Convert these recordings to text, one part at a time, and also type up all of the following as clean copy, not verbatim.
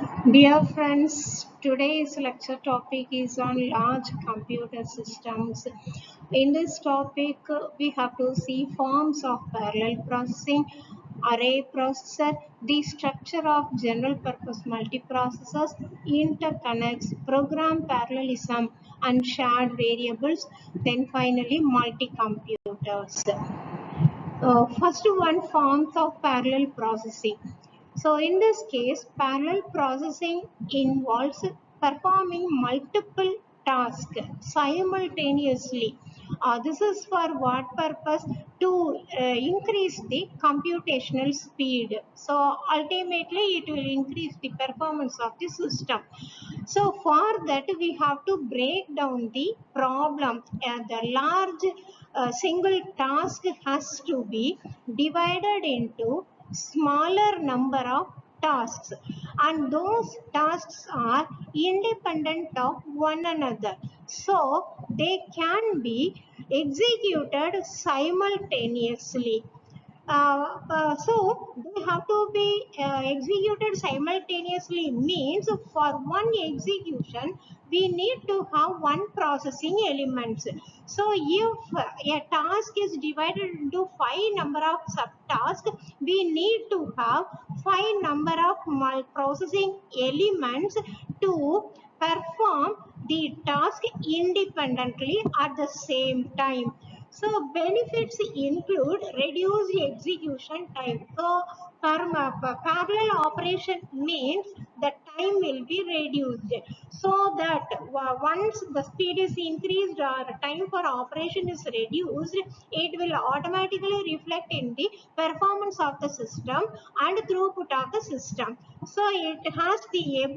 Dear friends, today's lecture topic is on large computer systems. In this topic, we have to see forms of parallel processing, array processor, the structure of general purpose multiprocessors, interconnects, program parallelism, and shared variables, then finally multi-computers. First one, forms of parallel processing. So in this case, parallel processing involves performing multiple tasks simultaneously. This is for what purpose? To increase the computational speed. So ultimately it will increase the performance of the system. So for that we have to break down the problem. The large single task has to be divided into smaller number of tasks, and those tasks are independent of one another, so they can be executed simultaneously. So they have to be executed simultaneously means for one execution we need to have one processing elements. So if a task is divided into 5 number of subtasks, we need to have 5 number of processing elements to perform the task independently at the same time. So benefits include reduced execution time. So parallel operation means the time will be reduced, so that once the speed is increased or time for operation is reduced, it will automatically reflect in the performance of the system and throughput of the system. So it has the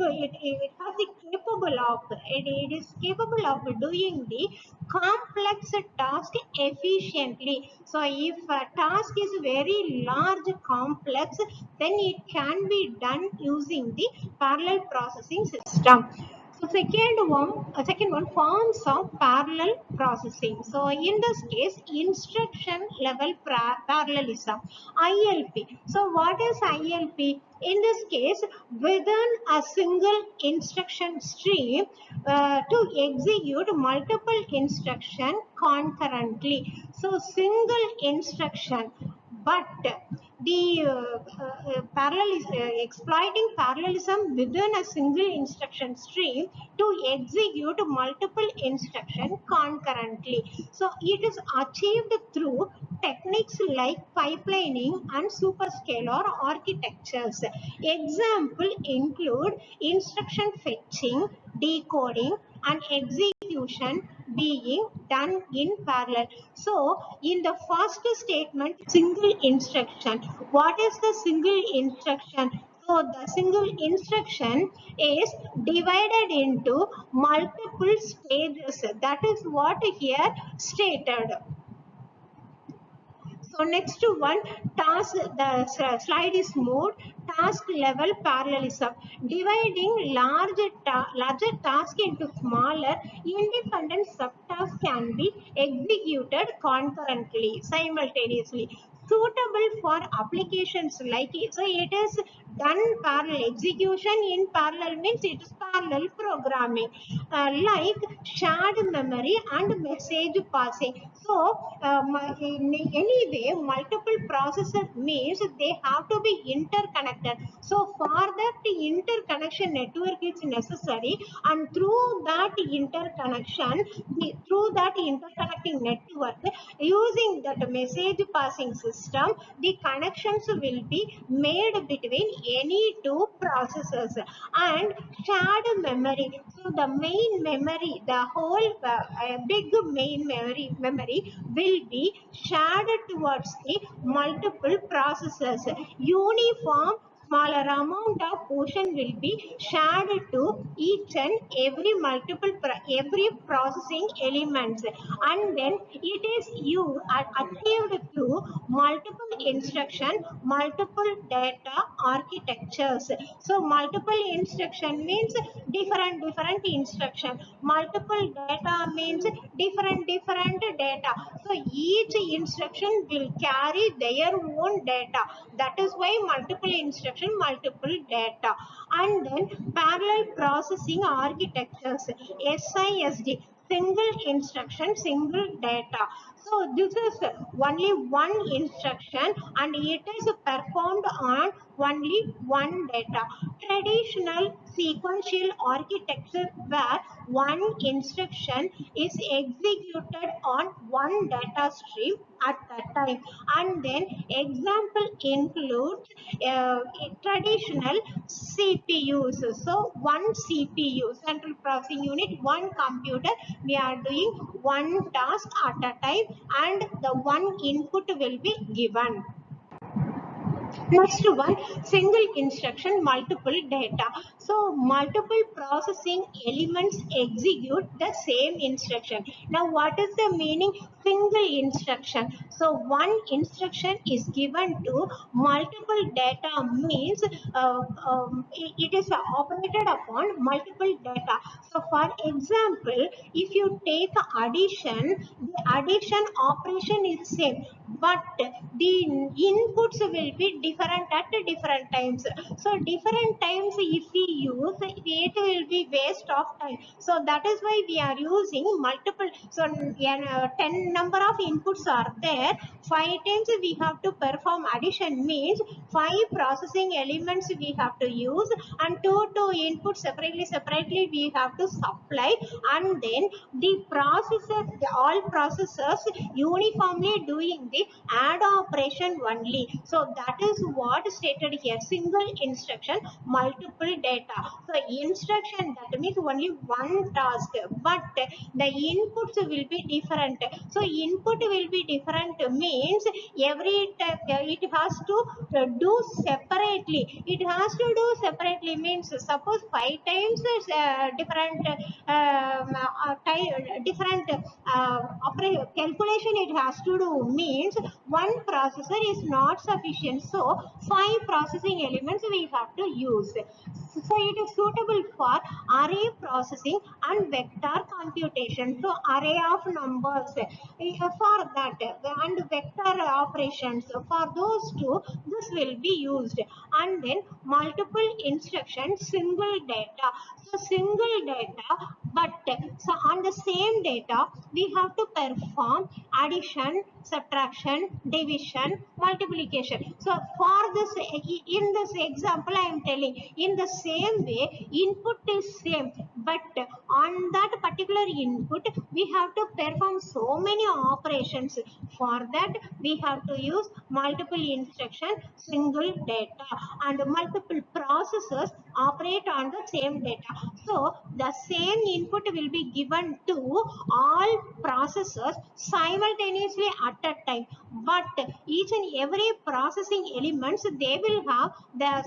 capable of it is capable of doing the complex task efficiently. So if a task is very large complex, then it can be done using the parallel processing system. So second one, forms of parallel processing. So in this case, instruction level parallelism, ILP. So what is ILP? In this case, within a single instruction stream, to execute multiple instruction concurrently. So single instruction, but the exploiting parallelism within a single instruction stream to execute multiple instruction concurrently. So it is achieved through techniques like pipelining and superscalar architectures. Example include instruction fetching, decoding, and execution being done in parallel. So in the first statement, single instruction. What is the single instruction? So the single instruction is divided into multiple stages. That is what here stated. So next one, task, the slide is moved. Task level parallelism. Dividing larger task into smaller independent subtasks can be executed concurrently, simultaneously. Suitable for applications like it. So it is done parallel. Execution in parallel means it is parallel programming, like shared memory and message passing. So in any way, multiple processor means they have to be interconnected. So for that, the interconnection network is necessary, and through that interconnecting network, using that message passing system, the connections will be made between any two processors. And shared memory. So the main memory, the whole big main memory will be shared towards the multiple processors. Uniform smaller amount of portion will be shared to each and every processing elements, and then it is achieved through multiple instruction, multiple data architectures. So multiple instruction means different instruction, multiple data means different data. So each instruction will carry their own data. That is why multiple instruction instruction, multiple data. And then parallel processing architectures, SISD, single instruction, single data. So this is only one instruction and it is performed on only one data. Traditional sequential architecture where one instruction is executed on one data stream at that time. And then example includes traditional CPUs. So one CPU, central processing unit, one computer, we are doing one task at a time and the one input will be given. Next one, single instruction, multiple data. So multiple processing elements execute the same instruction. Now what is the meaning? Single instruction. So one instruction is given to multiple data means it is operated upon multiple data. So for example, if you take addition, the addition operation is same, but the inputs will be different at different times. So different times if we use it will be waste of time. So that is why we are using multiple. So 10 number of inputs are there, 5 times we have to perform addition means 5 processing elements we have to use and two inputs separately we have to supply. And then the processor, all processors uniformly doing the add operation only. So that is what stated here, single instruction, multiple data. So instruction, that means only one task, but the inputs will be different. So input will be different means every time it has to do separately. It has to do separately means suppose 5 times different different calculation it has to do means one processor is not sufficient. So 5 processing elements we have to use. So it is suitable for array processing and vector computation. So array of numbers for that and vector operations, for those two this will be used. And then multiple instructions, single data. So single data, but so on the same data we have to perform addition, subtraction, division, multiplication. So for this, in this example I am telling, in the same way input is same, but on that particular input we have to perform so many operations. For that we have to use multiple instruction, single data, and multiple processors operate on the same data. So the same input will be given to all processors simultaneously at a time, but each and every processing elements they will have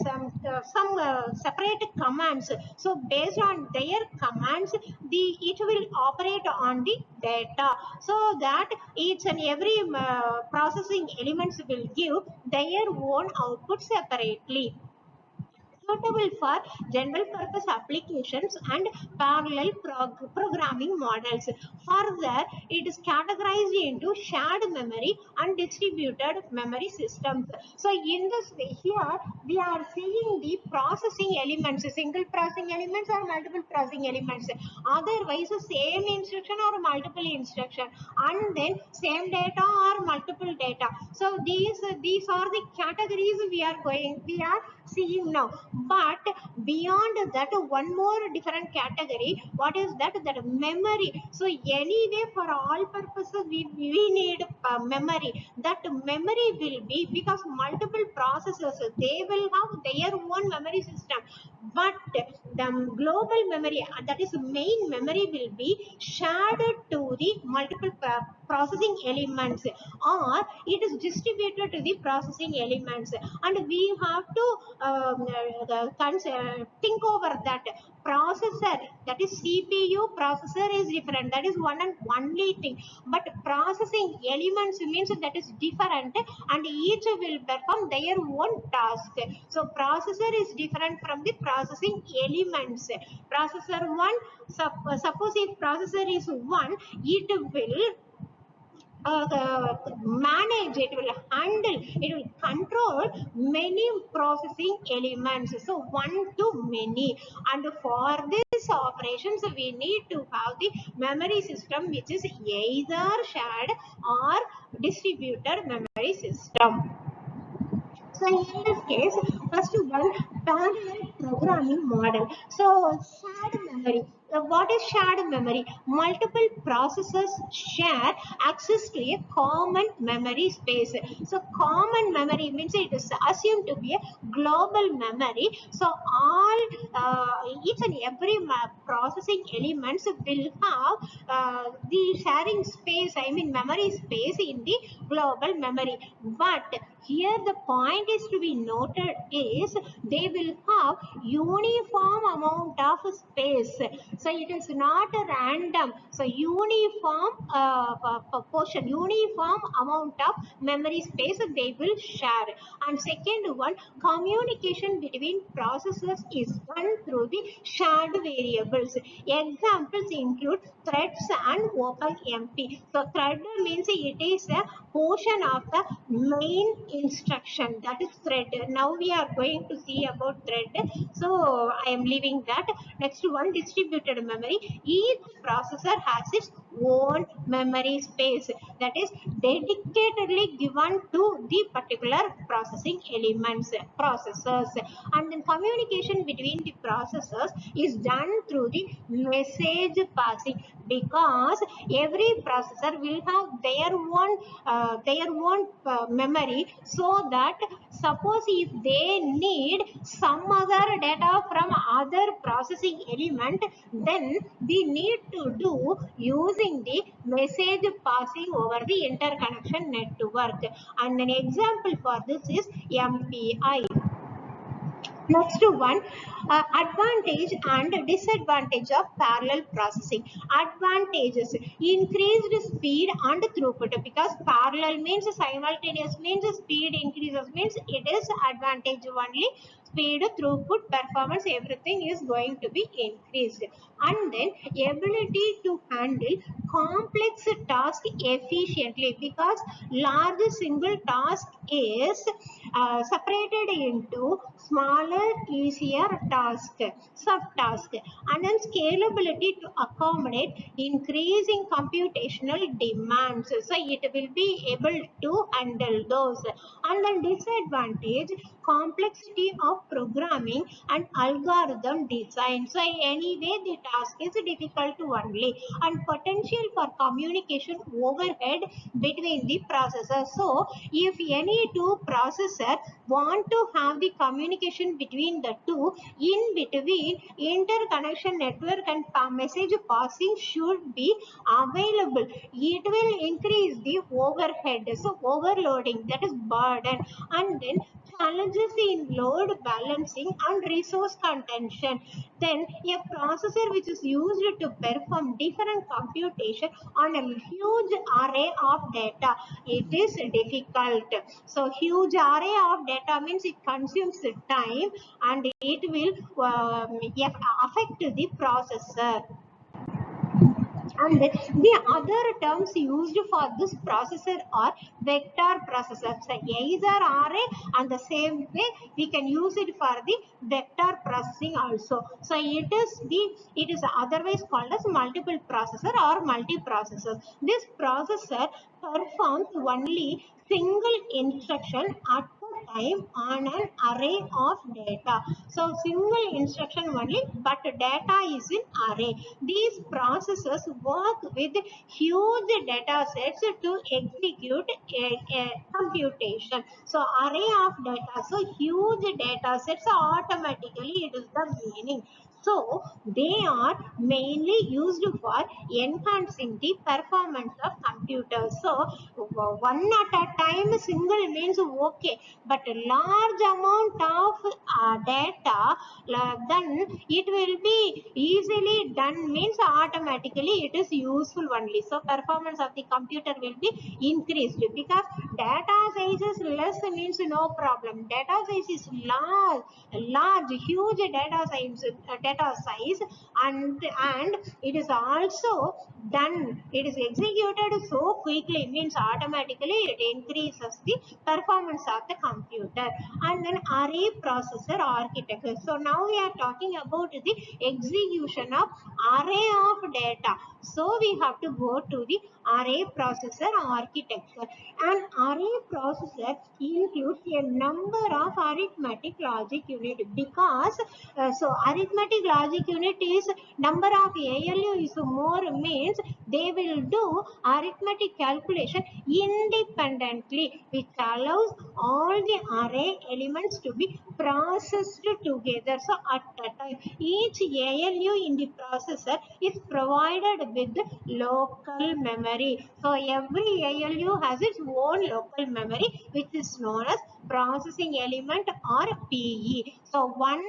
some separate commands. So based on their commands it will operate on the data, so that each and every processing elements will give their own output separately, suitable for general purpose applications and parallel programming models. Further, it is categorized into shared memory and distributed memory systems. So in this way, here we are seeing the processing elements, single processing elements or multiple processing elements. Otherwise, same instruction or multiple instruction, and then same data or multiple data. So these are the categories we are seeing now. But beyond that, one more different category, what is that? That memory. So anyway for all purposes we need memory. That memory will be, because multiple processors they will have their own memory system, but the global memory, that is main memory, will be shared to the multiple processing elements, or it is distributed to the processing elements. And we have to think over that processor, that is CPU processor is different, that is one and only thing, but processing elements means that is different and each will perform their own task. So processor is different from the processing elements. Processor 1, suppose if processor is 1, it will manage, it will handle, it will control many processing elements, so one to many. And for this operations we need to have the memory system which is either shared or distributed memory system. So in this case, first one, parallel programming model. So shared memory. What is shared memory? Multiple processors share access to a common memory space. So common memory means it is assumed to be a global memory. So all each and every processing elements will have the sharing space, I mean memory space in the global memory. But here the point is to be noted is they will have uniform amount of space. So it is not a random. So uniform portion, uniform amount of memory space they will share. And second one, communication between processors is done through the shared variables. Examples include threads and OpenMP. So thread means it is a portion of the main instruction, that is thread. Now we are going to see about thread, so I am leaving that. Next one, distributed memory. Each processor has its own memory space that is dedicatedly given to the particular processing elements, processors. And then communication between the processors is done through the message passing, because every processor will have their own memory, so that suppose if they need some other data from other processing element, then we need to do using the message passing over the interconnection network. And an example for this is MPI. Next one, advantage and disadvantage of parallel processing. Advantages: increased speed and throughput, because parallel means simultaneous, means speed increases, means it is advantage only. Speed, throughput, performance, everything is going to be increased. And then ability to handle complex task efficiently, because large single task is separated into smaller, easier task, subtask. And then scalability to accommodate increasing computational demands, so it will be able to handle those. And then disadvantage, complexity of programming and algorithm design, so anyway the task is difficult to only. And potential for communication overhead between the processors. So if any two processor want to have the communication between the two, in between interconnection network and message passing should be available. It will increase the overhead, so overloading, that is burden. And then challenges in load balancing and resource contention. Then a processor which is used to perform different computation on a huge array of data, it is difficult. So huge array of data means it consumes the time, and it will affect the processor. And the other terms used for this processor are vector processors. So either array, and the same way we can use it for the vector processing also. So it is otherwise called as multiple processor or multiprocessor. This processor performs only single instruction at a time on an array of data. So single instruction only, but data is in array. These processors work with huge data sets to execute a computation. So array of data, so huge data sets, automatically it is the meaning. So they are mainly used for enhancing the performance of computers. So one at a time single means okay, but a large amount of data, then it will be easily done, means automatically it is useful only. So performance of the computer will be increased, because data size is less means no problem. Data size is large, huge data data size, and it is also done, it is executed so quickly, means automatically it increases the performance of the computer. And then array processor architecture. So now we are talking about the execution of array of data. So we have to go to the array processor architecture. An array processor includes a number of arithmetic logic unit, because so arithmetic logic unit is number of ALU is more, means they will do arithmetic calculation independently, which allows all the array elements to be processed together. So at a time, each ALU in the processor is provided with local memory. So every ALU has its own local memory, which is known as processing element or PE. So one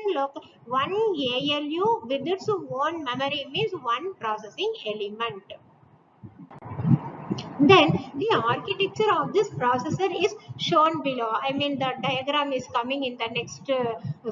ALU with its own memory means one processing element. Then the architecture of this processor is shown below. I mean, the diagram is coming in the next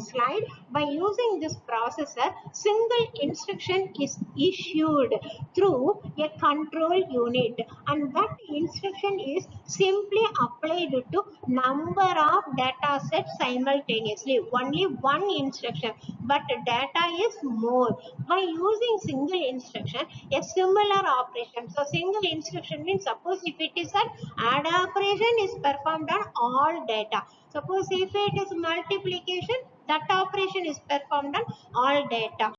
slide. By using this processor, single instruction is issued through a control unit, and that instruction is simply applied to number of data sets simultaneously. Only one instruction, but data is more. By using single instruction, a similar operation. So single instruction means, suppose if it is an add operation is performed on all data. Suppose if it is multiplication, that operation is performed on all data.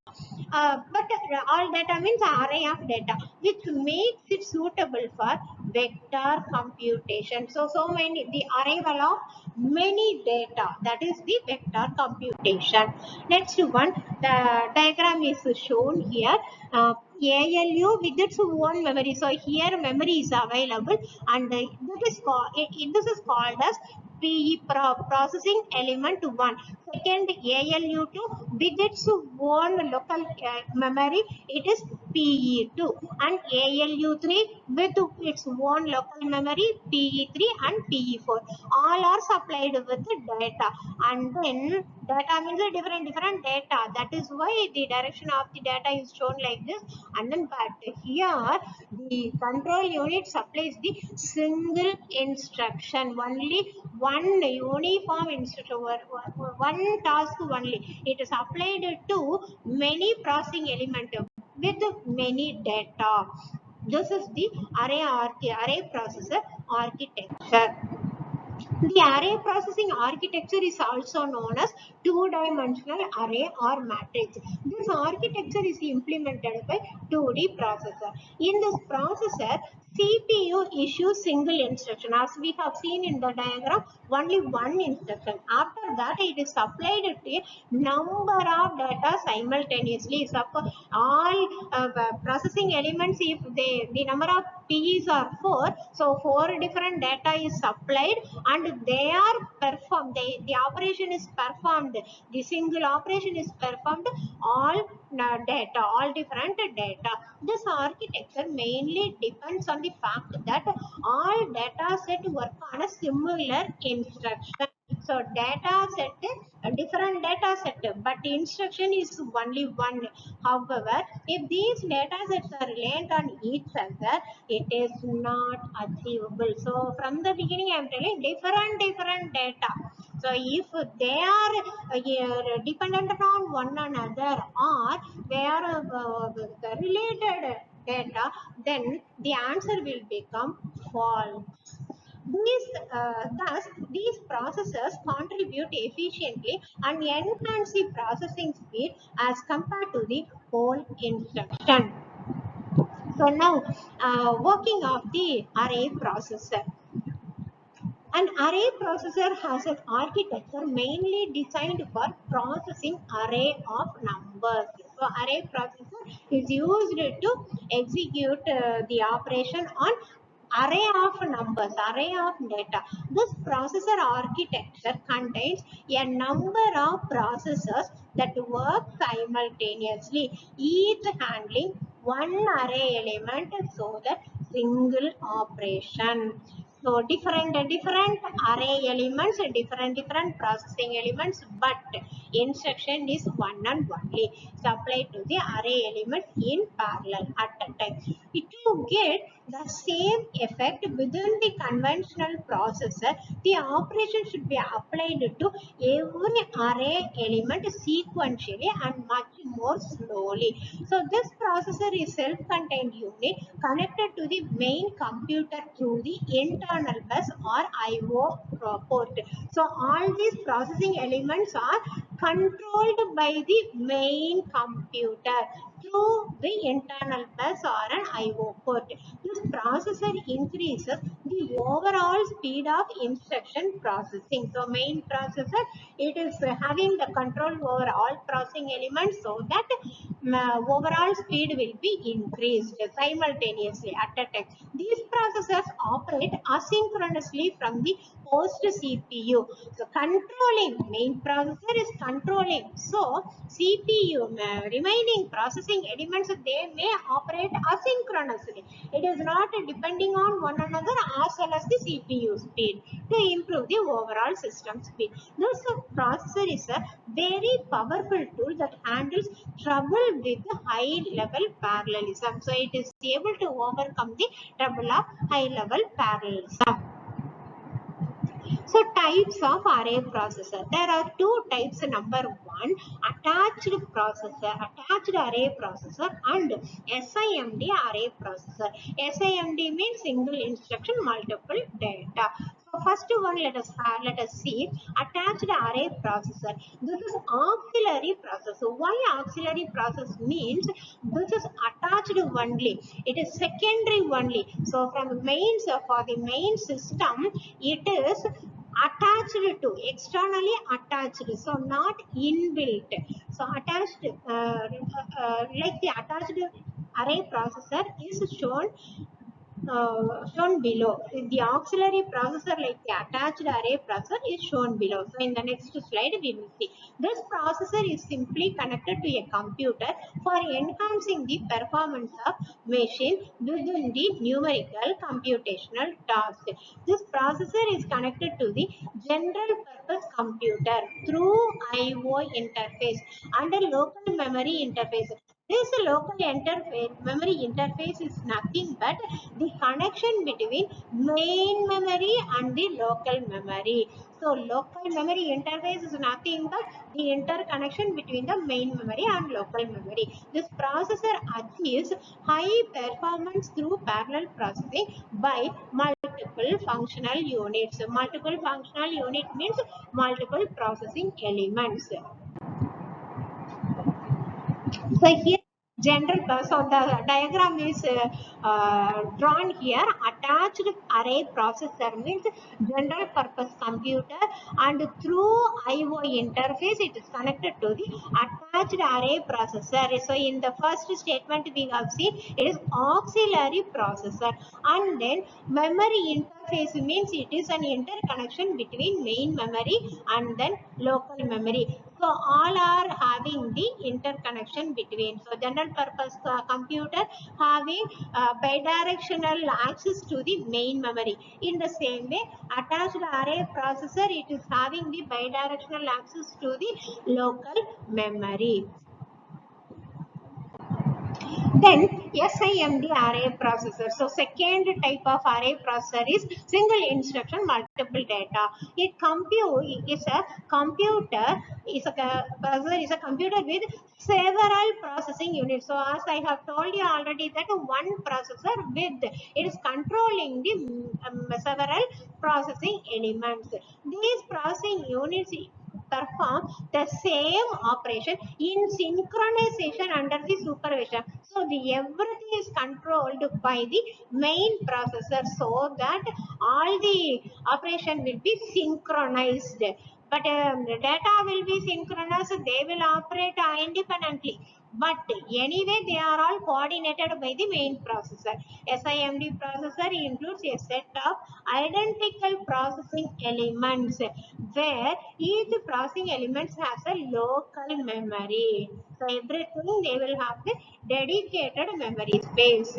But all data means array of data, which makes it suitable for vector computation. So many, the arrival of many data, that is the vector computation. Next one, the diagram is shown here. ALU with its own memory. So here memory is available, and this is called as PE, processing element 1. Second, ALU2 with its own local memory, it is PE2, and ALU3 with its own local memory, PE3 and PE4. All are supplied with data, and then data means a different data. That is why the direction of the data is shown like this. And then, but here the control unit supplies the single instruction, only one uniform instruction, one task only. It is applied to many processing element with many data. This is the array processor architecture. The array processing architecture is also known as two-dimensional array or matrix. This architecture is implemented by 2D processor. In this processor, CPU issues single instruction. As we have seen in the diagram, only one instruction. After that, it is supplied to a number of data simultaneously. Suppose all processing elements, if the number of P's are 4, so 4 different data is supplied, and they are performed. The operation is performed. The single operation is performed all data, all different data. This architecture mainly depends on the fact that all data set work on a similar instruction. So data set, a different data set, but instruction is only one. However, if these data sets are reliant on each other, it is not achievable. So from the beginning, I am telling different data. So if they are dependent on one another, or they are related data, then the answer will become false. These processors contribute efficiently and enhance the processing speed as compared to the whole instruction. So now, working of the array processor. An array processor has an architecture mainly designed for processing array of numbers. So array processor is used to execute the operation on array of numbers, array of data. This processor architecture contains a number of processors that work simultaneously, each handling one array element so that single operation. So different array elements, different processing elements, but instruction is one and only. So apply to the array elements in parallel at a time. To get the same effect within the conventional processor, the operation should be applied to every array element sequentially and much more slowly. So this processor is self-contained unit connected to the main computer through the internal bus or IO port. So all these processing elements are controlled by the main computer through the internal bus or an IO port. This processor increases the overall speed of instruction processing. So main processor, it is having the control over all processing elements so that overall speed will be increased simultaneously at a time. These processors operate asynchronously from the host CPU. So controlling main processor is controlling. So CPU remaining processing elements, they may operate asynchronously. It is not depending on one another as well as the CPU speed to improve the overall system speed. This processor is a very powerful tool that handles trouble with high level parallelism. So it is able to overcome the trouble of high level parallelism. So types of array processor. There are two types. Number one, attached processor, attached array processor, and SIMD array processor. SIMD means single instruction multiple data. So first one, let us see attached array processor. This is auxiliary processor. Why auxiliary process means this is attached only. It is secondary only. So from mains, for the main system, it is attached to, externally attached, so not inbuilt. So attached like the attached array processor is shown below. The auxiliary processor like the attached array processor is shown below. So in the next slide we will see. This processor is simply connected to a computer for enhancing the performance of machine within the numerical computational task. This processor is connected to the general purpose computer through IO interface and a local memory interface. This local memory interface is nothing but the connection between main memory and the local memory. So local memory interface is nothing but the interconnection between the main memory and local memory. This processor achieves high performance through parallel processing by multiple functional units. Multiple functional unit means multiple processing elements. So here general so the diagram is drawn here. Attached array processor means general purpose computer, and through IO interface it is connected to the attached array processor. So in the first statement we have seen it is auxiliary processor, and then memory interface means it is an interconnection between main memory and then local memory. So all are having the interconnection between. So general purpose computer having bidirectional access to the main memory. In the same way, attached array processor, it is having the bidirectional access to the local memory. Then SIMD array processor. So second type of array processor is single instruction multiple data. It is a computer is a computer with several processing units. So as I have told you already that one processor with it is controlling the several processing elements. These processing units perform the same operation in synchronization under the supervision. So the everything is controlled by the main processor so that all the operation will be synchronized. But the data will be synchronous, they will operate independently. But anyway, they are all coordinated by the main processor. SIMD processor includes a set of identical processing elements where each processing element has a local memory. So everything they will have the dedicated memory space.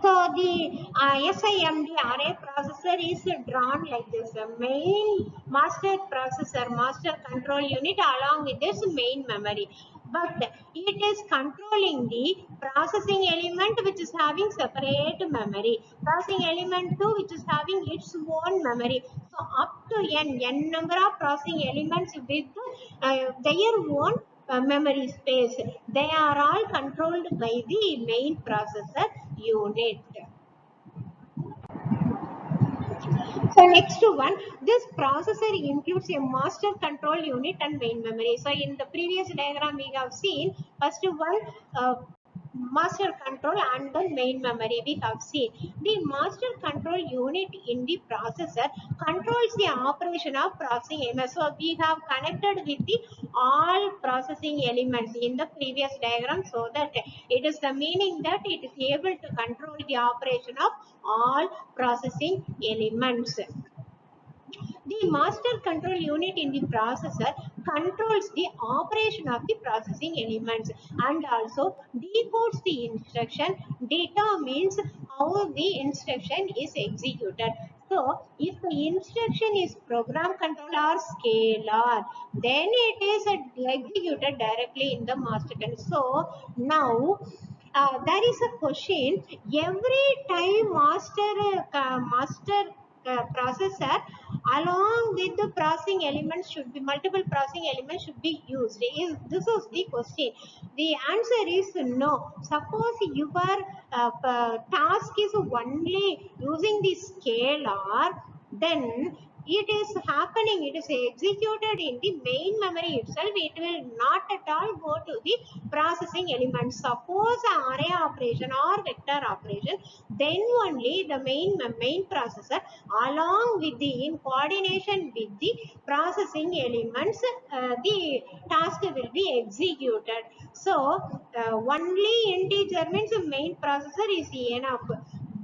So the SIMD array processor is drawn like this: a main master processor, master control unit, along with this main memory. But it is controlling the processing element which is having separate memory, processing element 2 which is having its own memory. So up to n number of processing elements with their own memory space. They are all controlled by the main processor unit. So next one, this processor includes a master control unit and main memory. So in the previous diagram we have seen first one, master control and the main memory we have seen. The master control unit in the processor controls the operation of processing elements. So we have connected with the all processing elements in the previous diagram, so that it is the meaning that it is able to control the operation of all processing elements. The master control unit in the processor controls the operation of the processing elements and also decodes the instruction, determines how the instruction is executed. So, if the instruction is program control or scalar, then it is executed directly in the master control. So, now there is a question: every time master processor along with the processing elements should be multiple processing elements should be used. This is the question. The answer is no. Suppose your task is only using the scalar, then it is happening, it is executed in the main memory itself. It will not at all go to the processing element. Suppose an array operation or vector operation, then only the main processor along with the in coordination with the processing elements, the task will be executed. So only integer means the main processor is enough.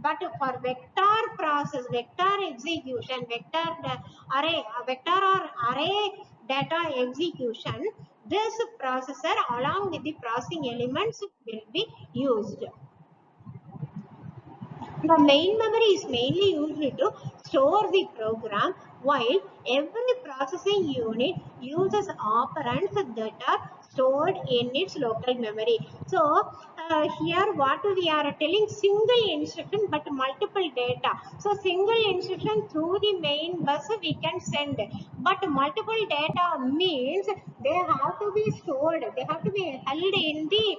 But for vector process, vector execution, vector or array data execution, this processor along with the processing elements will be used. The main memory is mainly used to store the program, while every processing unit uses operands that are stored in its local memory. So here what we are telling, single instruction but multiple data. So single instruction through the main bus we can send, but multiple data means they have to be stored, they have to be held in the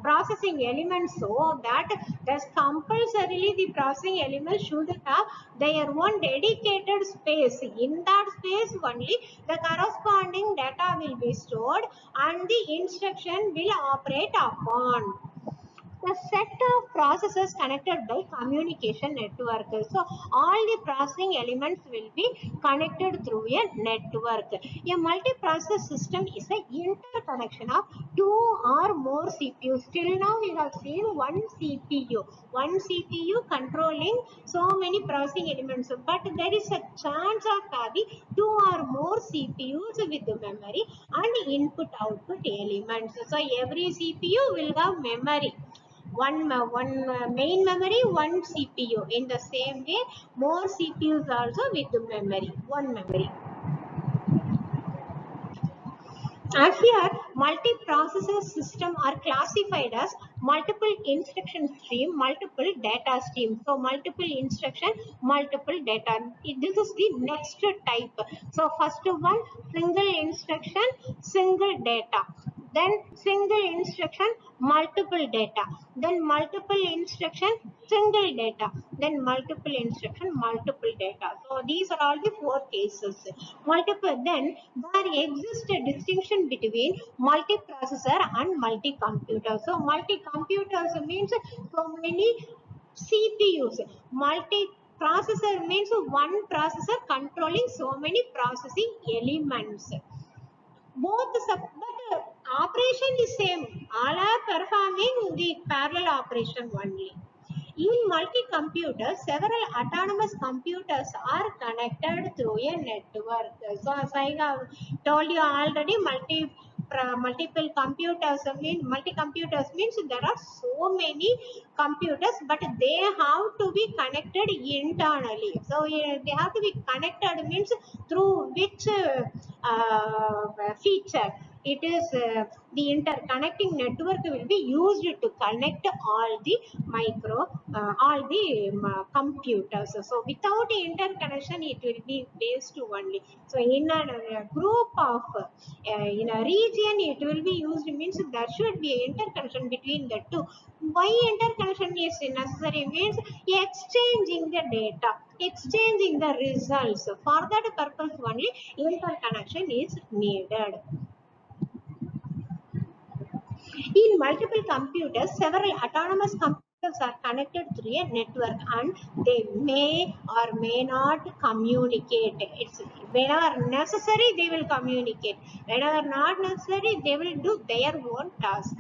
processing elements, so that thus compulsorily the processing element should have their own dedicated space. In that space only the corresponding data will be stored and the instruction will operate upon. The set of processors connected by communication network. So all the processing elements will be connected through a network. A multiprocessor system is an interconnection of two or more CPUs. Till now we have seen one CPU controlling so many processing elements, but there is a chance of having two or more CPUs with the memory and input output elements. So every CPU will have memory, one main memory, one CPU. In the same way, more CPUs also with the memory, one memory. And here, multiprocessor system are classified as multiple instruction stream, multiple data stream. So multiple instruction, multiple data. This is the next type. So first one, single instruction, single data. Then single instruction, multiple data. Then multiple instruction, single data. Then multiple instruction, multiple data. So these are all the four cases. Multiple. Then there exists a distinction between multiprocessor and multi-computer. So multi-computers means so many CPUs. Multi-processor means one processor controlling so many processing elements. Both but operation is same. All are performing the parallel operation only. In multi-computer, several autonomous computers are connected through a network. So as I have told you already, multiple computers mean multi-computers means there are so many computers, but they have to be connected internally. So they have to be connected means through which feature it is the interconnecting network will be used to connect all the all the computers. So without interconnection it will be waste only. So in a group of in a region it will be used means there should be interconnection between the two. Why interconnection is necessary means exchanging the data, exchanging the results. For that purpose only interconnection is needed. In multiple computers, several autonomous computers are connected through a network and they may or may not communicate. It's whenever necessary they will communicate. Whenever not necessary they will do their own task.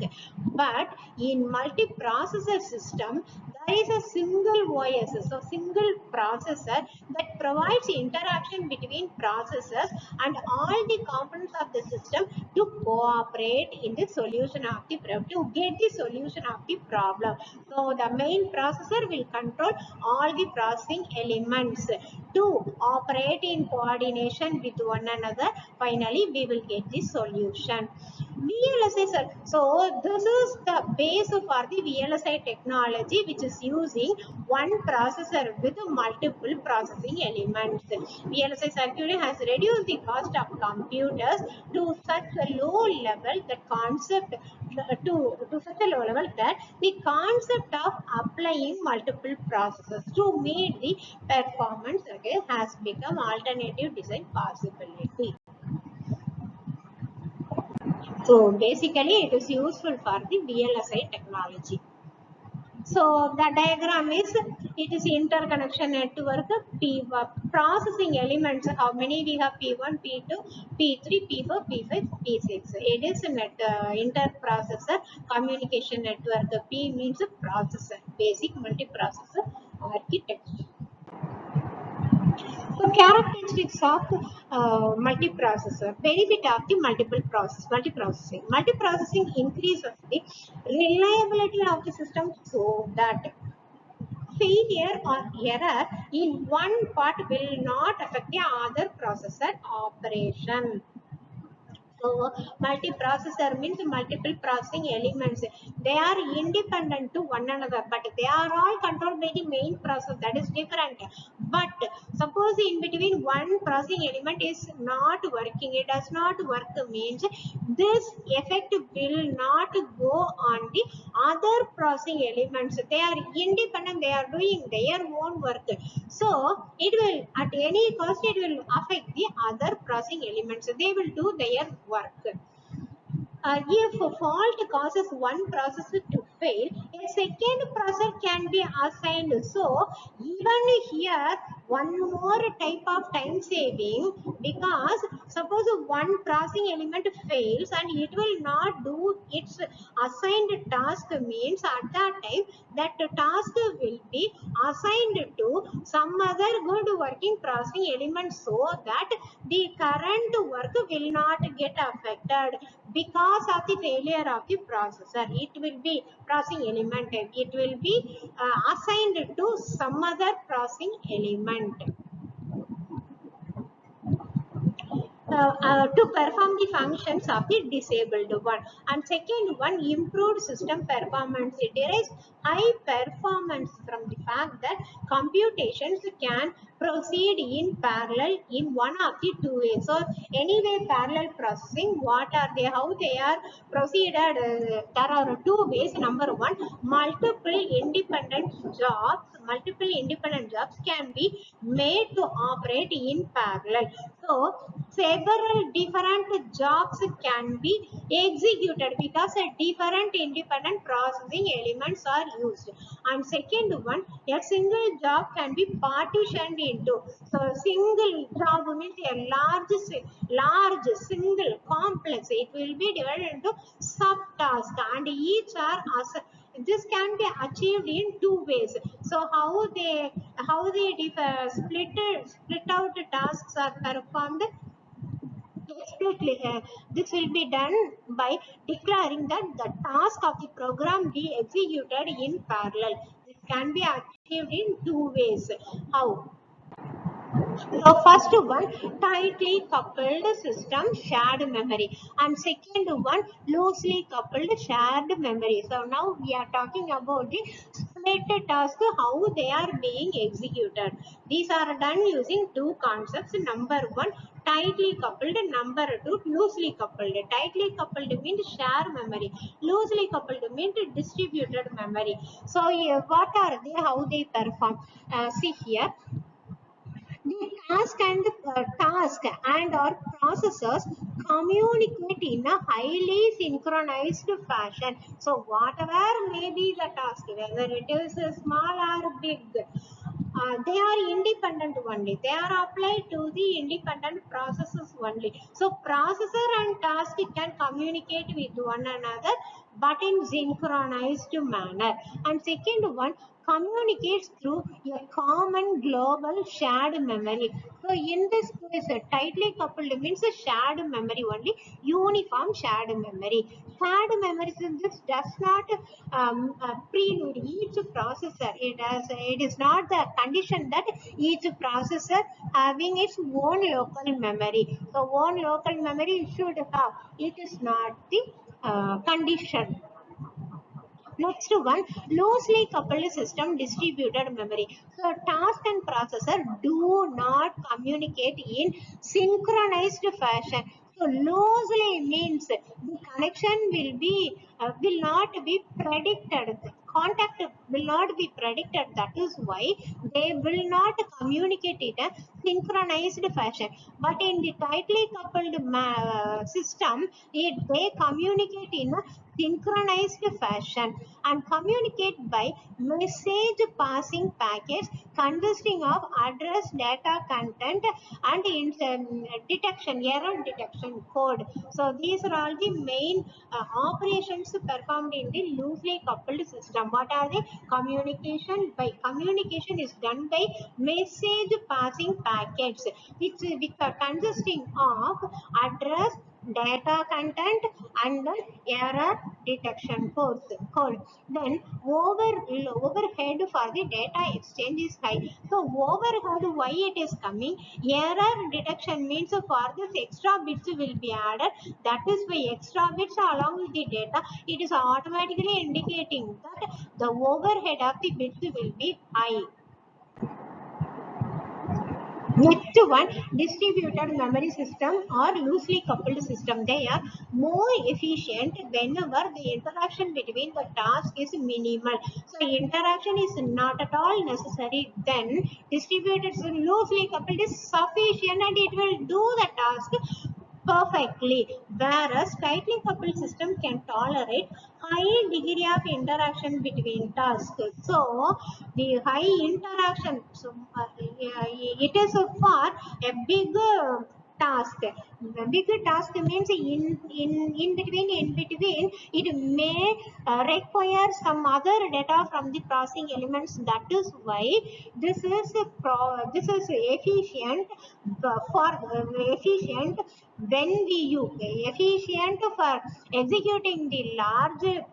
But in multi-processor system, there is a single OS, so single processor that provides interaction between processors and all the components of the system to cooperate in the solution of the problem, to get the solution of the problem. So the main processor will control all the processing elements to operate in coordination with one another. Finally, we will get the solution. VLSI, sir. So this is the base for the VLSI technology, which is using one processor with multiple processing elements. VLSI circuit has reduced the cost of computers to such a low level that to such a low level that the concept of applying multiple processors to meet the performance has become alternative design possibility. So basically it is useful for the VLSI technology. So the diagram is, it is interconnection network, processing elements, how many we have, P1, P2, P3, P4, P5, P6. It is a interprocessor communication network. P means processor, basic multiprocessor architecture. So characteristics of multiprocessor, benefit of the multiprocessing. Multiprocessing increases the reliability of the system so that failure or error in one part will not affect the other processor operation. So multiprocessor means multiple processing elements. They are independent to one another, but they are all controlled by the main process. That is different. But suppose in between one processing element is not working, it does not work means this effect will not go on the other processing elements. They are independent, they are doing their own work. So it will at any cost it will affect the other processing elements. They will do their work. If a fault causes one processor to fail, a second processor can be assigned. So even here, one more type of time saving, because suppose one processing element fails and it will not do its assigned task, means at that time that task will be assigned to some other good working processing element so that the current work will not get affected because of the failure of the processor. It will be processing element, it will be assigned to some other processing element to perform the functions of the disabled one. And second one, improved system performance. It derives high performance from the fact that computations can proceed in parallel in one of the two ways. So anyway, parallel processing, what are they, how they are proceeded? There are two ways. Number one, multiple independent jobs can be made to operate in parallel. So several different jobs can be executed because a different independent processing elements are used. And second one, a single job can be partitioned into. So single job means a large single complex. It will be divided into subtasks and each are this can be achieved in two ways. So how they split out tasks are performed. explicitly, this will be done by declaring that the task of the program be executed in parallel. This can be achieved in two ways. How? So first one, tightly coupled system shared memory, and second one, loosely coupled shared memory. So now we are talking about the split task, how they are being executed. These are done using two concepts. Number one, tightly coupled. Number two, loosely coupled. Tightly coupled means share memory. Loosely coupled means distributed memory. So what are they? How they perform? See here, the task and or processors communicate in a highly synchronized fashion. So whatever may be the task, whether it is small or big, they are independent only. They are applied to the independent processes only. So processor and task can communicate with one another, but in synchronized manner. And second one, communicates through a common global shared memory. So in this case, tightly coupled means a shared memory only, uniform shared memory. Shared memory synthesis does not prelude each processor. It is not the condition that each processor having its own local memory. So own local memory should have. It is not the condition. Next one, loosely coupled system distributed memory. So task and processor do not communicate in synchronized fashion. So loosely means the connection will not be predicted. The contact will not be predicted. That is why they will not communicate in a synchronized fashion. But in the tightly coupled system, they communicate in a synchronized fashion and communicate by message passing packets consisting of address, data, content, and detection, error detection code. So these are all the main operations performed in the loosely coupled system. What are they? Communication is done by message passing packets, which are consisting of address, data content, and error detection code. Then overhead for the data exchange is high. So overhead, why it is coming? Error detection means for this extra bits will be added. That is why extra bits along with the data, it is automatically indicating that the overhead of the bits will be high. Next one, distributed memory system or loosely coupled system. They are more efficient whenever the interaction between the task is minimal. So interaction is not at all necessary. Then distributed loosely coupled is sufficient and it will do the task perfectly, whereas tightly coupled system can tolerate high degree of interaction between tasks. So the high interaction, so yeah, it is for a big task. The big task means in between it may require some other data from the processing elements. That is why this is efficient for efficient when we use efficient for executing the large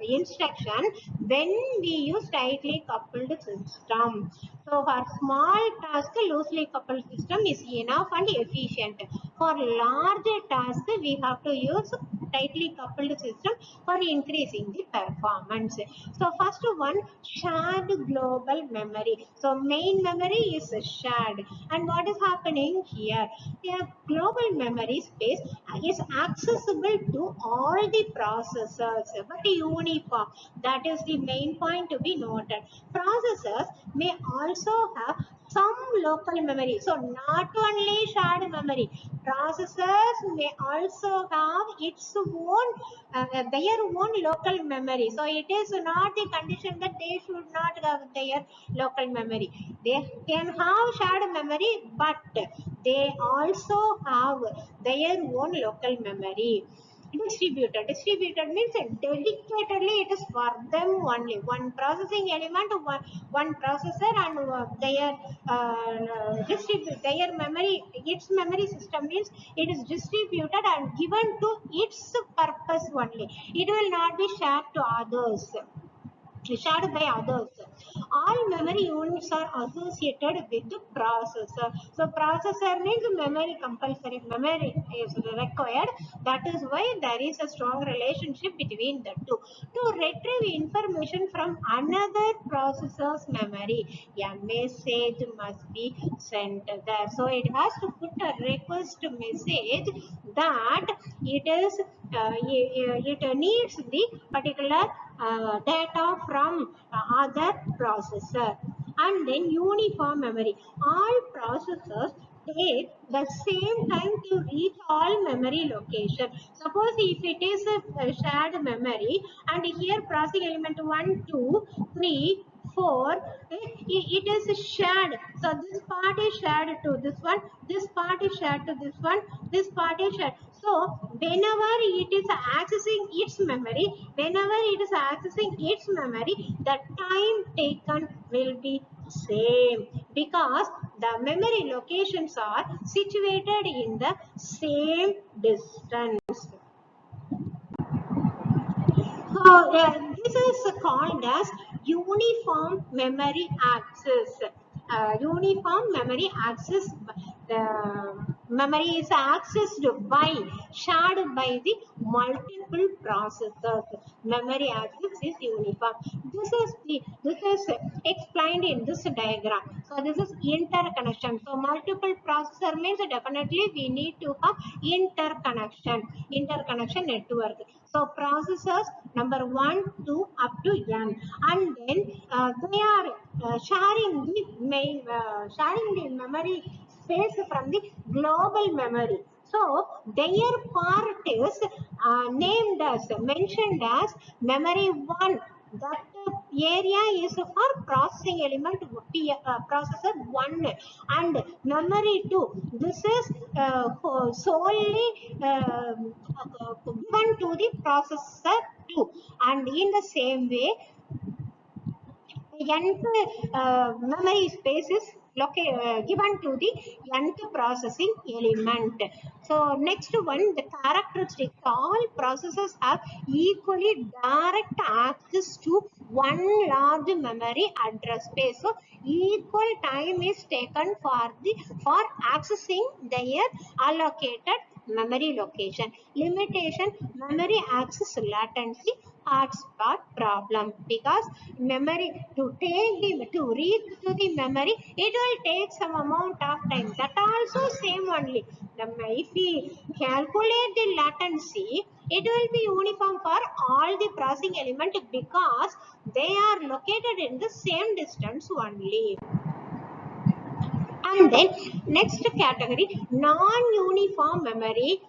instruction when we use tightly coupled system. So for small task, loosely coupled system is enough and efficient. For large task, we have to use tightly coupled system for increasing the performance. So first one, shared global memory. So main memory is shared. And what is happening here? A global memory space is accessible to all the processors but uniform. That is the main point to be noted. Processors may also have some local memory. So not only shared memory, processors may also have its own their own local memory. So it is not the condition that they should not have their local memory. They can have shared memory, but they also have their own local memory. Distributed. Distributed means dedicatedly it is for them only. One processing element, one processor, and their memory, its memory system means it is distributed and given to its purpose only. It will not be shared to others, shared by others. All memory units are associated with the processor. So processor means memory, compulsory memory is required. That is why there is a strong relationship between the two. To retrieve information from another processor's memory, a message must be sent there. So it has to put a request message that it needs the particular data from other processor. And then uniform memory, all processors take the same time to reach all memory location. Suppose if it is a shared memory, and here processing element 1 2 3 4, it is shared. So this part is shared to this one, this part is shared to this one, this part is shared. So whenever it is accessing its memory, the time taken will be same, because the memory locations are situated in the same distance. So this is called as uniform memory access. Uniform memory access. The memory is accessed by, shared by the multiple processors. Memory access is uniform. This is explained in this diagram. So this is interconnection. So multiple processor means definitely we need to have interconnection network. So processors number 1 to up to n, and then they are sharing the memory space from the global memory. So their part is mentioned as memory 1. That area is for processing element processor 1, and memory 2, this is solely given to the processor 2. And in the same way, the nth memory space is given to the nth processing element. So next one, the characteristic, all processors have equally direct access to one large memory address space. So equal time is taken for accessing their allocated memory location. Limitation, memory access latency, hotspot problem, because memory to reach to the memory, it will take some amount of time. That also same only. If we calculate the latency, it will be uniform for all the processing element, because they are located in the same distance only. And then next category, non-uniform memory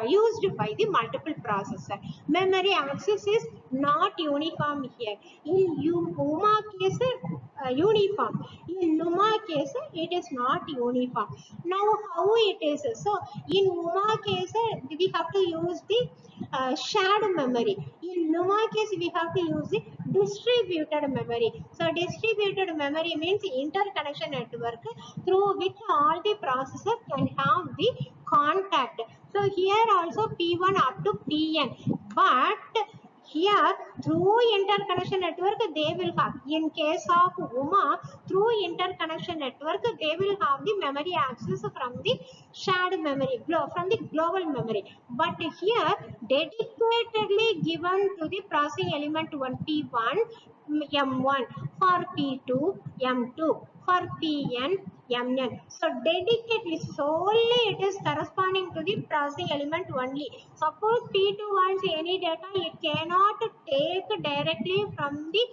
used by the multiple processor. Memory access is not uniform here. In UMA case, uniform. In NUMA case, it is not uniform. Now how it is? So in UMA case, we have to use the shared memory. In NUMA case, we have to use the distributed memory. So distributed memory means interconnection network through which all the processor can have the contact. So here also P1 up to Pn, but here through interconnection network they will have, in case of UMA, through interconnection network they will have the memory access from the shared memory, from the global memory. But here dedicatedly given to the processing element 1 P1 M1, for P2 M2, for Pn Mn. So dedicatedly, solely it is corresponding to the processing element only. Suppose P2 wants any data, it cannot take directly from the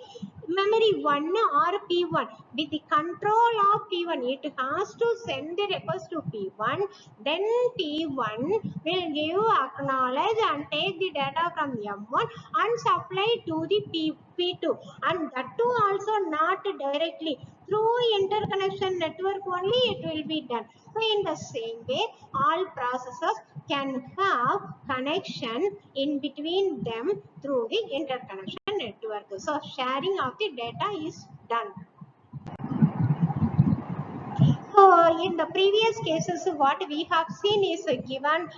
memory 1 or P1. With the control of P1, it has to send the request to P1. Then P1 will give, acknowledge and take the data from M1 and supply to the P2. And that too also not directly. Through interconnection network only it will be done. So in the same way, all processors can have connection in between them through the interconnection network. So sharing of the data is done. So in the previous cases, what we have seen is given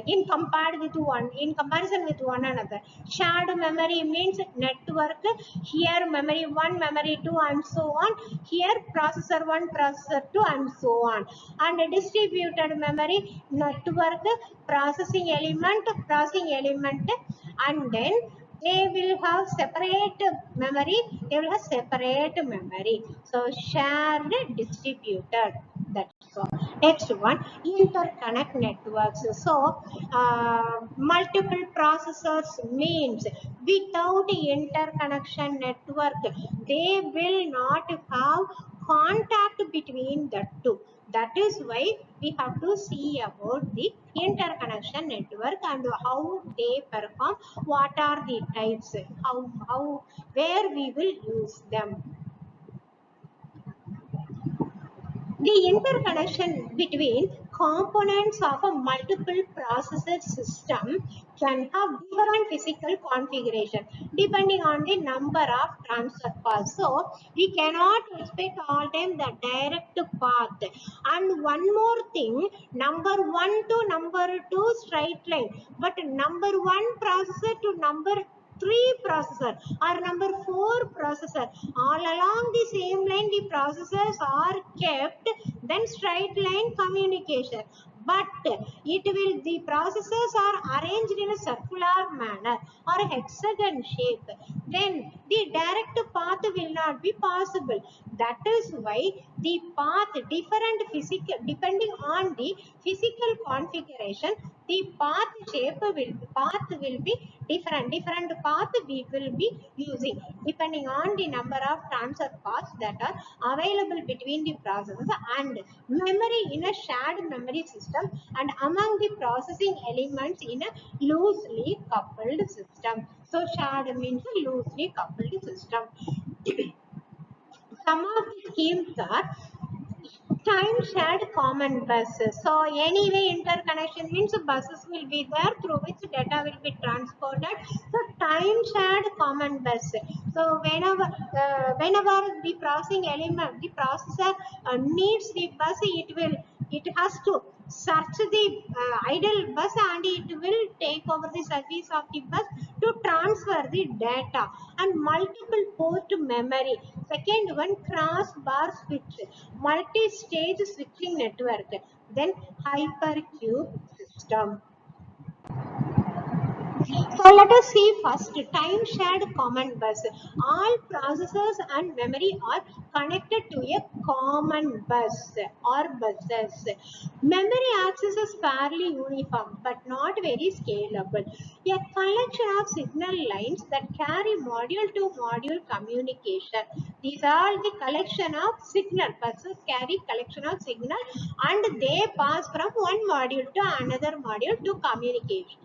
in comparison with one another. Shared memory means network. Here memory 1, memory 2, and so on. Here processor 1, processor 2, and so on. And distributed memory network, processing element, and then they will have separate memory. So shared, distributed. That's all. Next one, interconnect networks. So multiple processors means without interconnection network they will not have contact between the two. That is why we have to see about the interconnection network and how they perform, what are the types, how where we will use them. The interconnection between components of a multiple processor system can have different physical configuration depending on the number of transfer paths. So we cannot expect all time the direct path. And one more thing, number 1 to number 2 straight line, but number 1 processor to number 3 processor or number 4 processor, all along the same line the processors are kept, then straight line communication. But the processors are arranged in a circular manner or a hexagon shape, then the direct path will not be possible. That is why the path different physical, depending on the physical configuration, the path will be different path we will be using depending on the number of transfer paths that are available between the processors and memory in a shared memory system and among the processing elements in a loosely coupled system. So shared means a loosely coupled system. Some of the schemes are time shared common buses. So anyway interconnection means buses will be there through which data will be transported. So time shared common bus. So whenever the processing element, the processor needs the bus, it has to search the idle bus and it will take over the service of the bus to transfer the data. And multiple port memory. Second one, cross bar switch, multi-stage switching network, then hypercube system. So let us see first time shared common bus. All processors and memory are connected to a common bus or buses. Memory access is fairly uniform but not very scalable. A collection of signal lines that carry module to module communication. These are the collection of signal. Buses carry collection of signal and they pass from one module to another module to communicate.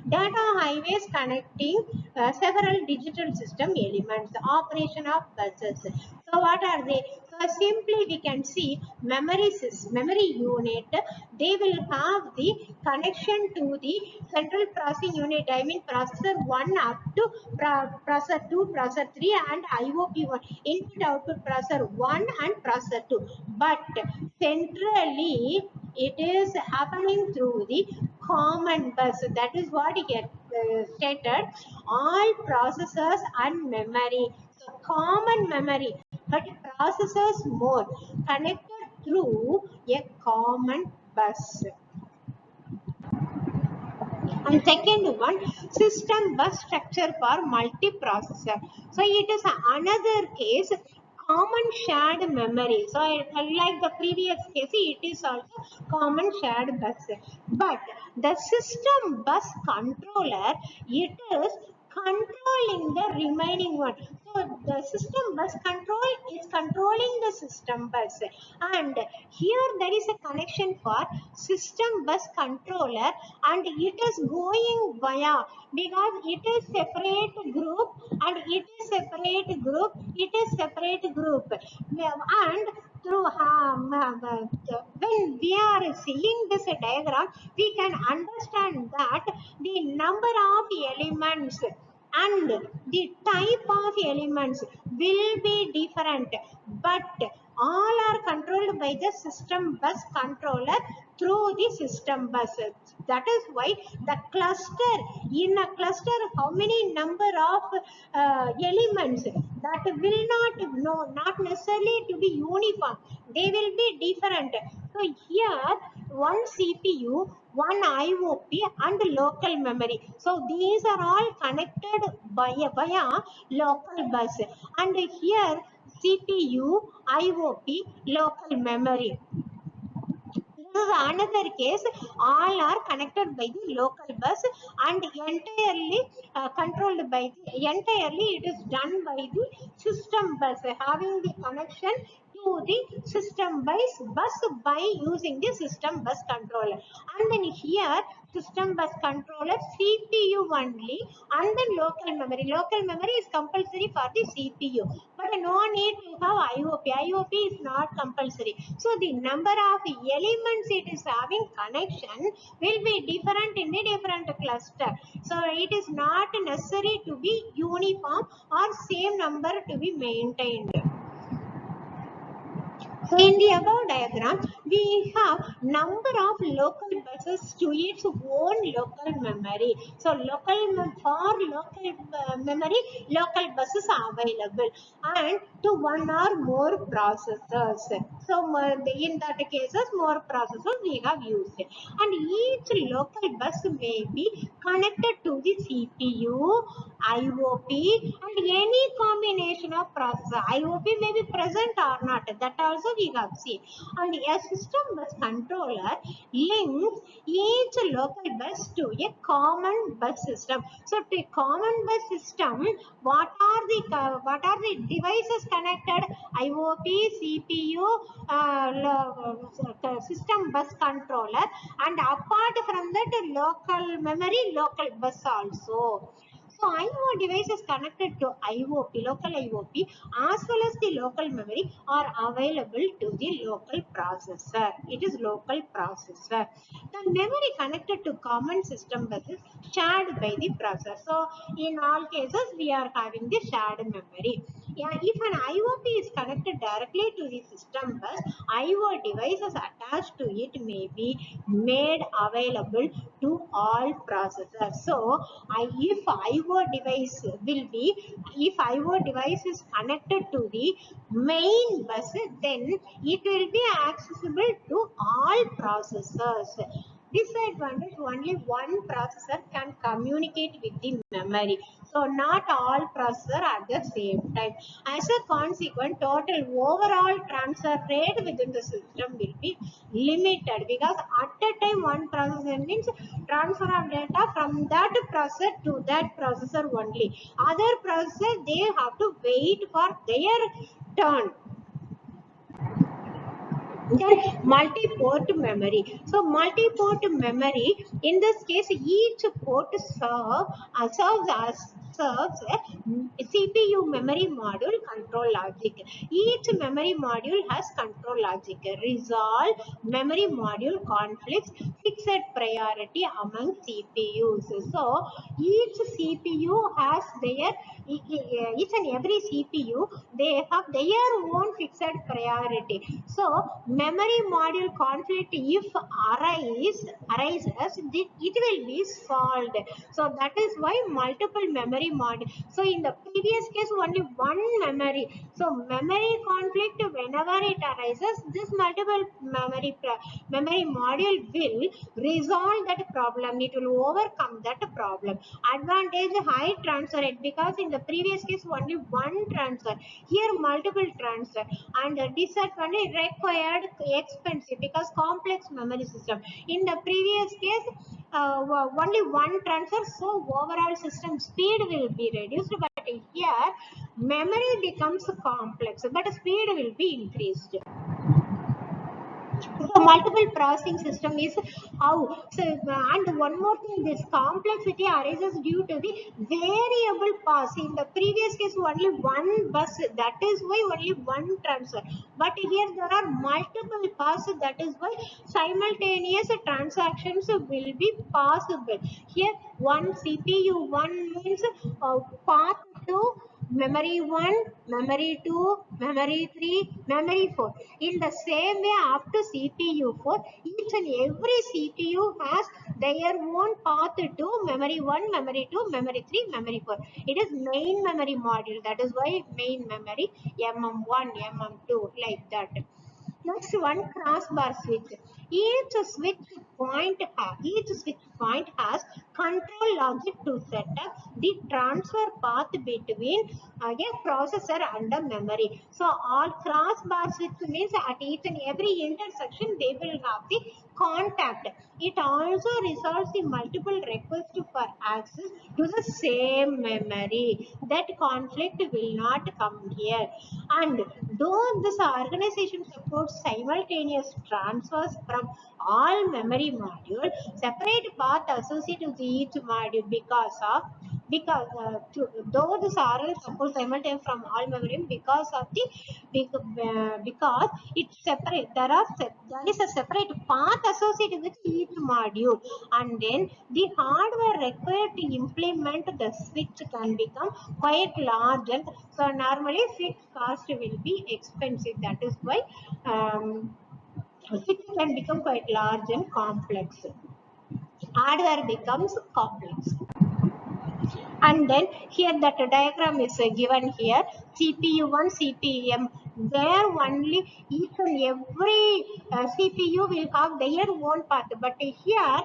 Data highways connecting several digital system elements. Operation of buses. So what are they? So simply we can see memory unit. They will have the connection to the central processing unit. I mean processor 1 up to processor 2, processor 3 and IOP1. Input output processor 1 and processor 2. But centrally it is happening through the common bus. That is what he get stated. All processors and memory. So common memory, but processors more connected through a common bus. And second one, system bus structure for multiprocessor. So it is another case, common shared memory. So like the previous case, it is also common shared bus. But the system bus controller, it is controlling the remaining one. So the system bus control is controlling the system bus. And here there is a connection for system bus controller and it is going via, because it is separate group and it is separate group, and through when we are seeing this diagram, we can understand that the number of elements and the type of elements will be different, but all are controlled by the system bus controller through the system bus. That is why the cluster, in a cluster, how many number of elements, that will not, no, not necessarily to be uniform, they will be different. So here one CPU, one IOP and local memory, so these are all connected by via local bus, and here CPU, IOP, local memory. This is another case. All are connected by the local bus and entirely controlled by the, entirely it is done by the system bus, having the connection to the system bus by using the system bus controller. And then here system bus controller CPU only, and then local memory. Local memory is compulsory for the CPU, but no need to have IOP. IOP is not compulsory. So the number of elements it is having connection will be different in a different cluster. So it is not necessary to be uniform or same number to be maintained. So in the above diagram, we have number of local buses to its own local memory. So for local memory, local buses are available, and to one or more processors. So in that cases, more processors we have used, and each local bus may be connected to the CPU, IOP, and any combination of processor. IOP may be present or not, that also we have seen. And a system bus controller links each local bus to a common bus system. So to a common bus system, what are the devices connected? IOP, CPU, system bus controller, and apart from that, local memory, local bus also. So IO devices connected to IOP, local IOP, as well as the local memory are available to the local processor. It is local processor. The memory connected to common system bus is shared by the processor. So in all cases, we are having the shared memory. Yeah, if an IOP is connected directly to the system bus, IO devices attached to it may be made available to all processors. So, if IO device is connected to the main bus, then it will be accessible to all processors. Disadvantage, only one processor can communicate with the memory. So not all processor at the same time. As a consequence, total overall transfer rate within the system will be limited, because at a time one processor means transfer of data from that processor to that processor only. Other processor, they have to wait for their turn. Then multi-port memory. So multi-port memory, in this case, each port serves a CPU memory module control logic. Each memory module has control logic. Resolve memory module conflicts, fixed priority among CPUs. So each CPU has their, each and every CPU, they have their own fixed priority. So memory module conflict, if arises, it will be solved. So that is why multiple memory module. So in the previous case, only one memory. So memory conflict, whenever it arises, this multiple memory module will resolve that problem. It will overcome that problem. Advantage, high transfer rate, because in the previous case only one transfer, here multiple transfer. And disadvantage, required expensive, because complex memory system. In the previous case, only one transfer, so overall system speed will be reduced, but here memory becomes complex, but speed will be increased. So multiple processing system is how. So and one more thing, this complexity arises due to the variable paths. In the previous case, only one bus. That is why only one transfer. But here there are multiple paths. That is why simultaneous transactions will be possible. Here one CPU one means path to memory 1, memory 2, memory 3, memory 4. In the same way, after CPU 4, each and every CPU has their own path to memory 1, memory 2, memory 3, memory 4. It is main memory module. That is why main memory MM1, MM2, like that. Next one, crossbar switch. Each switch point has control logic to set up the transfer path between a processor and a memory. So all crossbar switch means at each and every intersection they will have the contact. It also resolves the multiple requests for access to the same memory. That conflict will not come here. And though this organization supports simultaneous transfers from all memory modules, separate path associated with each module though this RL supports simultaneous from all memory because it's separate. There is a separate path associated with each module, and then the hardware required to implement the switch can become quite large, and so normally fixed cost will be expensive. That is why switch can become quite large and complex. Hardware becomes complex. And then here that diagram is given here, CPU1, CPM. There only each and every CPU will have their own path, but here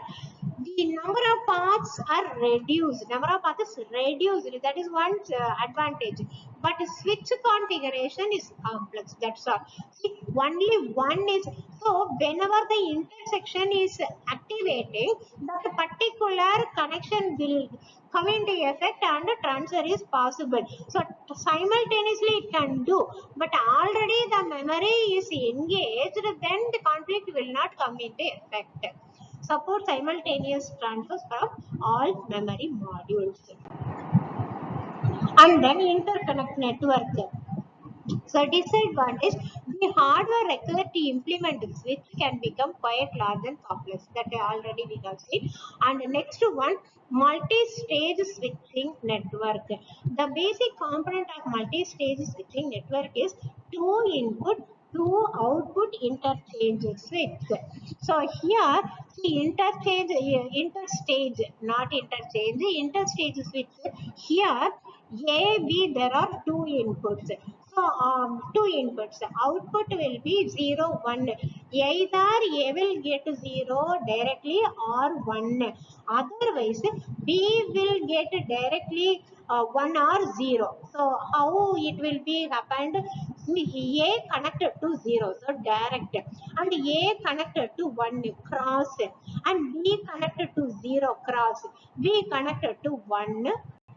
the number of paths are reduced. Number of paths is reduced. That is one advantage. But switch configuration is complex. That's all. See, only one is, so whenever the intersection is activating, that particular connection will come into effect and the transfer is possible. So simultaneously it can do, but already the memory is engaged, then the conflict will not come into effect. Support simultaneous transfers from all memory modules. And then interconnect network. So disadvantage, the hardware required to implement the switch can become quite large and complex. That already we have seen. And the next one, multi-stage switching network. The basic component of multi-stage switching network is two input, two output interchange switch. So here, see interstage, not interchange, interstage switch. Here, A, B, there are two inputs. So two inputs. Output will be 0, 1. Either A will get 0 directly or 1. Otherwise, B will get directly 1 or 0. So how it will be happened? A connected to 0, so direct, and A connected to 1 cross, and B connected to 0 cross, B connected to 1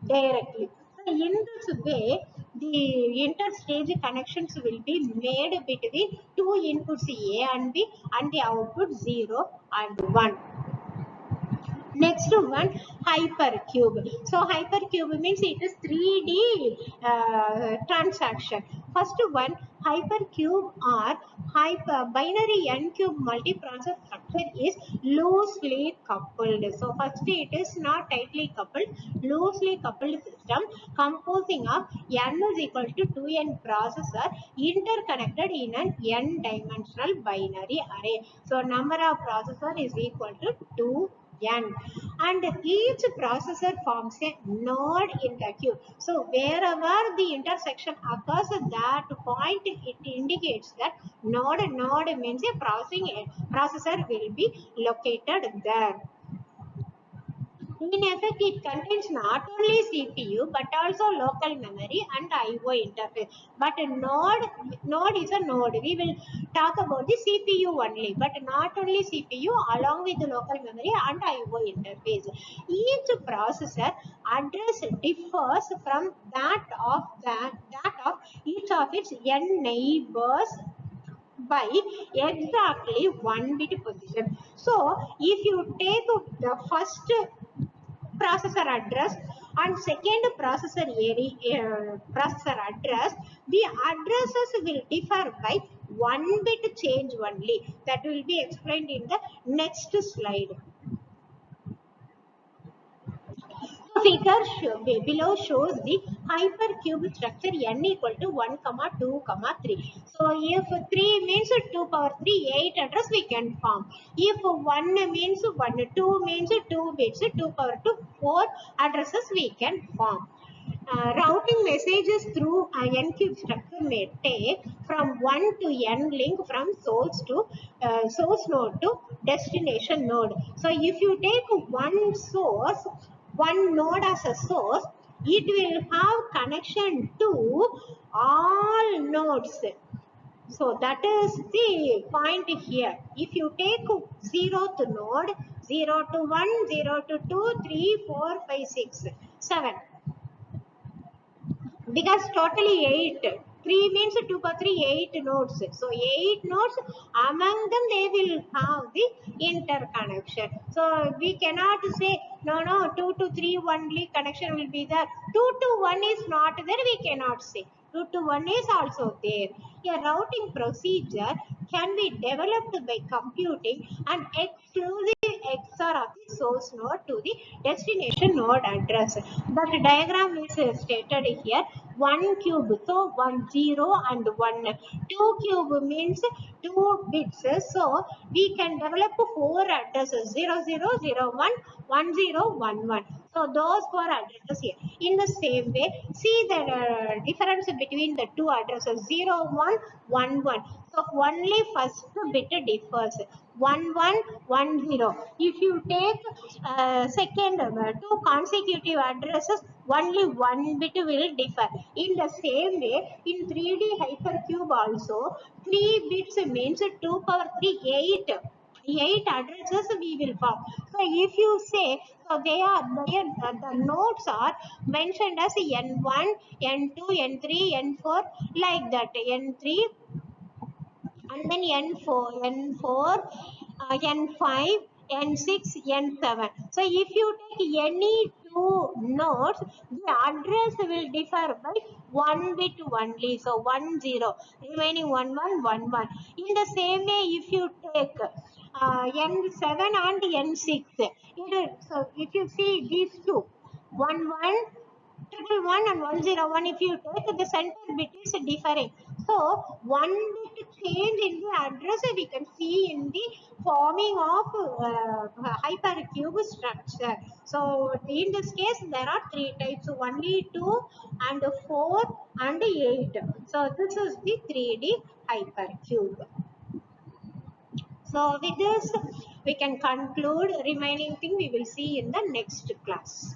directly. So in this way, the interstage connections will be made between two inputs A and B and the output 0 and 1. Next one, hypercube. So hypercube means it is 3D transaction. First one, hypercube or binary n-cube multiprocessor structure is loosely coupled. So first it is not tightly coupled, loosely coupled system composing of n is equal to 2n processor interconnected in an n-dimensional binary array. So number of processor is equal to 2n, and each processor forms a node in the queue. So wherever the intersection occurs at that point, it indicates that node means a processor will be located there. In effect, it contains not only CPU but also local memory and I/O interface. But a node is a node. We will talk about the CPU only, but not only CPU, along with the local memory and I/O interface. Each processor address differs from that of each of its n neighbors by exactly one bit position. So if you take the first processor address and second processor area, processor address, the addresses will differ by one bit change only. That will be explained in the next slide. Figure below shows the hypercube structure n equal to 1, 2, 3. So if 3 means 2 power 3, 8 address we can form. If 1 means 1, 2 means 2 bits, 2 power 2, 4 addresses we can form. Routing messages through a n-cube structure may take from 1 to n link from source node to destination node. So if you take one node as a source, it will have connection to all nodes. So that is the point here. If you take 0th node, 0 to 1, 0 to 2, 3, 4, 5, 6, 7, because totally 8. 3 means 2 per 3, 8 nodes. So 8 nodes, among them they will have the interconnection. So we cannot say no 2 to 3 only connection will be there. 2 to 1 is not there, we cannot say. 2 to 1 is also there. A routing procedure can be developed by computing an exclusive XOR of the source node to the destination node address. That diagram is stated here. 1 cube, so 1 0 and 1. 2 cube means 2 bits. So we can develop 4 addresses 0 0 0 1 1 0 1 1. So those 4 addresses here. In the same way, see the difference between the two addresses 0 1 1 1. So only first bit differs. 1 1 1 0. If you take second two consecutive addresses, only one bit will differ. In the same way, in 3D hypercube also, 3 bits means 2 power 3, 8. 8 addresses we will form. So if you say, so the nodes are mentioned as N1, N2, N3, N4, like that. N3 and then N4, N5, N6, N7. So if you take any two nodes, the address will differ by one bit only. So 1 0, remaining 1 1 1 1. In the same way, if you take N7 and N6, so if you see these two, 1 1 triple one and 101, if you take the center bit is differing. So one bit change in the address we can see in the forming of hypercube structure. So in this case there are 3 types, only 2 and 4 and 8. So this is the 3D hypercube. So with this we can conclude. Remaining thing we will see in the next class.